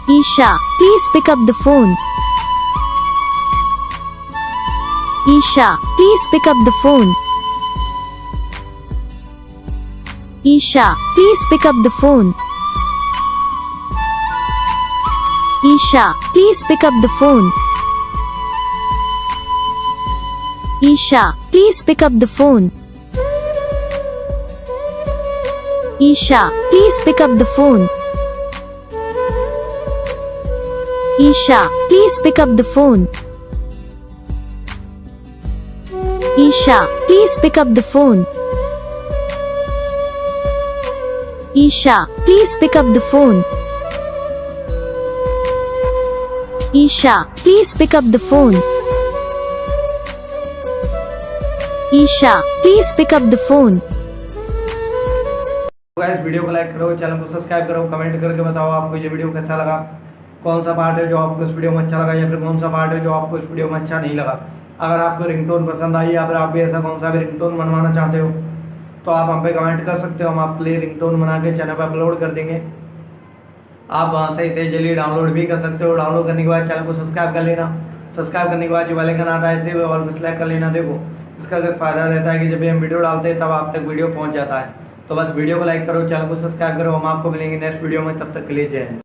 Isha, please pick up the phone. Isha, please pick up the phone. Isha, please pick up the phone. Isha, please pick up the phone. Isha, please pick up the phone. Isha, please pick up the phone. Isha, please pick up the phone. Isha, please pick up the phone. Isha, please pick up the phone. Isha, please pick up the phone. Isha, please pick up the phone. Guys video को like करो, channel को subscribe करो, comment करके बताओ आपको ये video कैसा लगा, कौन सा पार्ट है जो आपको इस वीडियो में अच्छा लगा या फिर कौन सा पार्ट है जो आपको इस वीडियो में अच्छा नहीं लगा। अगर आपको रिंगटोन पसंद आई या फिर आप भी ऐसा कौन सा भी रिंगटोन बनवाना चाहते हो तो आप हम पे कमेंट कर सकते हो, हम आपके लिए रिंगटोन बना के चैनल पर अपलोड कर देंगे। आप वहाँ से इसे जल्दी डाउनलोड भी कर सकते हो। डाउनलोड करने के बाद चैनल को सब्सक्राइब कर लेना। सब्सक्राइब करने के बाद जो बेल आइकन आता है इसे ऑल पे सेलेक्ट कर लेना। देखो इसका अगर फ़ायदा रहता है कि जब भी हम वीडियो डालते हैं तब आप तक वीडियो पहुँच जाता है। तो बस वीडियो को लाइक करो, चैनल को सब्सक्राइब करो। हम आपको मिलेंगे नेक्स्ट वीडियो में, तब तक के लिए जय हिंद।